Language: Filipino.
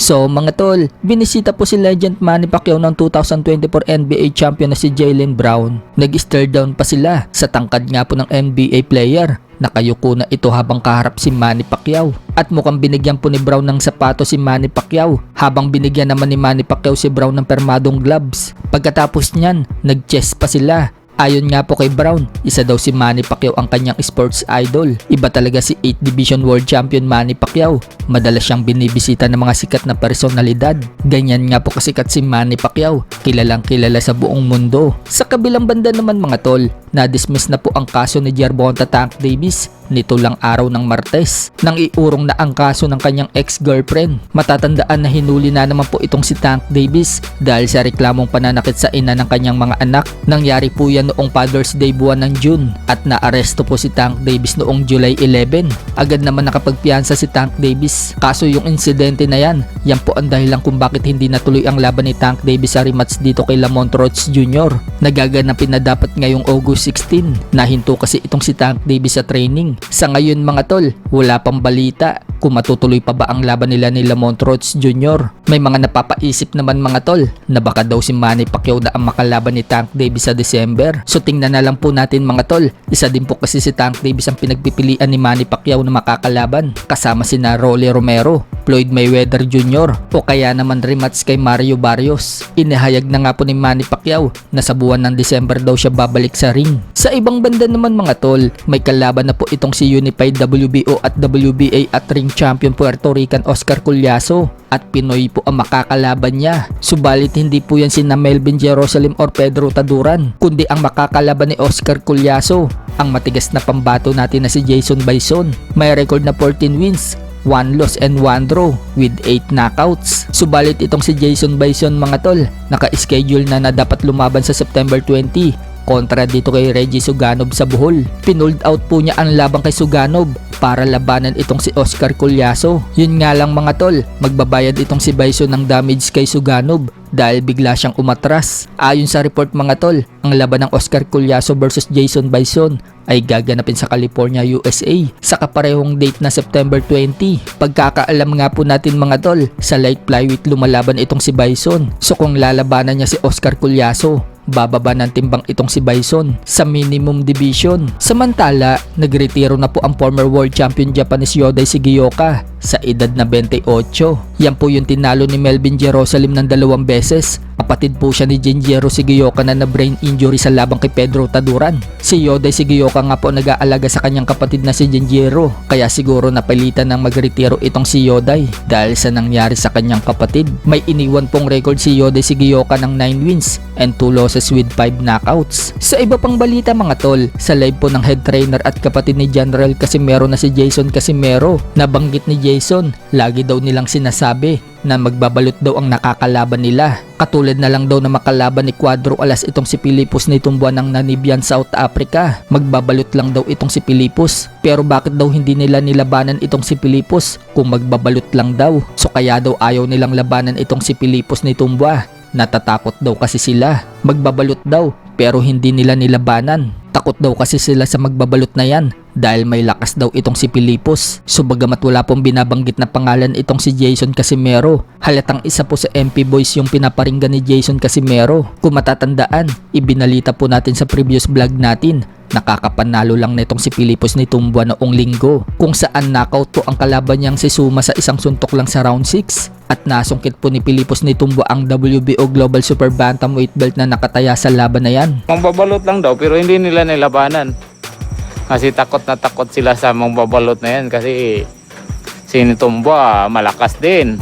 So mga tol, binisita po si Legend Manny Pacquiao ng 2024 NBA champion na si Jaylen Brown. Nag-stare down pa sila sa tangkad nga po ng NBA player. Nakayuko na ito habang kaharap si Manny Pacquiao. At mukhang binigyan po ni Brown ng sapato si Manny Pacquiao, habang binigyan naman ni Manny Pacquiao si Brown ng permadong gloves. Pagkatapos niyan, nag-chest pa sila. Ayon nga po kay Brown, isa daw si Manny Pacquiao ang kanyang sports idol. Iba talaga si 8th Division World Champion Manny Pacquiao. Madalas siyang binibisita ng mga sikat na personalidad. Ganyan nga po kasikat si Manny Pacquiao, kilalang kilala sa buong mundo. Sa kabilang banda naman mga tol, na-dismiss na po ang kaso ni Gervonta Tank Davis nito lang araw ng Martes nang iurong na ang kaso ng kanyang ex-girlfriend. Matatandaan na hinuli na naman po itong si Tank Davis dahil sa reklamong pananakit sa ina ng kanyang mga anak. Nangyari po yan noong Father's Day buwan ng June at naaresto po si Tank Davis noong July 11. Agad naman nakapagpiyansa si Tank Davis. Kaso yung insidente na yan po ang dahilan kung bakit hindi natuloy ang laban ni Tank Davis sa rematch dito kay Lamont Roach Jr. Nagaganapin na dapat ngayong August 16. Nahinto kasi itong si Tank Davis sa training. Sa ngayon mga tol, wala pang balita kung matutuloy pa ba ang laban nila ni Lamont Roach Jr. May mga napapaisip naman mga tol na baka daw si Manny Pacquiao na ang makalaban ni Tank Davis sa December. So tingnan na lang po natin mga tol. Isa din po kasi si Tank Davis ang pinagpipilian ni Manny Pacquiao na makakalaban, kasama sina Rolly Romero, Floyd Mayweather Jr. o kaya naman rematch kay Mario Barrios. Inihayag na nga po ni Manny Pacquiao na sa buwan ng December daw siya babalik sa ring. Sa ibang banda naman mga tol, may kalaban na po itong si Unified WBO at WBA at ring champion Puerto Rican Oscar Collazo. At Pinoy po ang makakalaban niya. Subalit hindi po yan sina Melvin Jerusalem or Pedro Taduran, kundi ang makakalaban ni Oscar Collazo, ang matigas na pambato natin na si Jason Bison. May record na 14 wins, 1 loss and 1 draw with 8 knockouts. Subalit itong si Jason Bison mga tol, naka-schedule na dapat lumaban sa September 20 kontra dito kay Reggie Suganov sa Bohol. Pinold out po niya ang laban kay Suganov para labanan itong si Oscar Collazo. Yun nga lang mga tol, magbabayad itong si Bison ng damage kay Suganov dahil bigla siyang umatras. Ayon sa report mga tol, ang laban ng Oscar Collazo versus Jason Bison ay gaganapin sa California, USA sa kaparehong date na September 20. Pagkakaalam nga po natin mga tol, sa light flyweight lumalaban itong si Bison. So kung lalabanan niya si Oscar Collazo, bababa ng timbang itong si Bison sa minimum division. Samantala, nagretiro na po ang former world champion Japanese Yodai Shigeoka sa edad na 28. Yan po yung tinalo ni Melvin Jerusalem ng 2 beses. Kapatid po siya ni Genjiro Shigeoka na brain injury sa labang kay Pedro Taduran. Si Yodai Shigeoka nga po nag-aalaga sa kanyang kapatid na si Genjiro, kaya siguro napilitan ng magretiro itong si Yodai dahil sa nangyari sa kanyang kapatid. May iniwan pong record si Yodai Shigeoka ng 9 wins and 2 losses with 5 knockouts. Sa iba pang balita mga tol, sa live po ng head trainer at kapatid ni General Casimero na si Jason Casimero, nabanggit ni Jason, lagi daw nilang sinasabi na magbabalot daw ang nakakalaban nila. Katulad na lang daw na makalaban ni Cuadro Alas itong si Pilipos na itong buwan ng Namibian, South Africa. Magbabalot lang daw itong si Pilipos. Pero bakit daw hindi nila nilabanan itong si Pilipos kung magbabalot lang daw? So kaya daw ayaw nilang labanan itong si Pilipos na itong buwan. Natatakot daw kasi sila. Magbabalot daw pero hindi nila nilabanan. Takot daw kasi sila sa magbabalot na yan dahil may lakas daw itong si Pilipos. So bagamat wala pong binabanggit na pangalan itong si Jason Casimero, halatang isa po sa MP Boys yung pinaparinggan ni Jason Casimero. Kung matatandaan, ibinalita po natin sa previous vlog natin, nakakapanalo lang nitong si Pilipos ni Tumbua noong linggo, kung saan knockout po ang kalaban niyang si Suma sa isang suntok lang sa round 6. At nasungkit po ni Pilipos ni Tumbua ang WBO Global Super Bantamweight belt na nakataya sa laban na yan. Mangbabalot lang daw pero hindi nila nilabanan. Kasi takot na takot sila sa mangbabalot na yan kasi si Tumbua malakas din.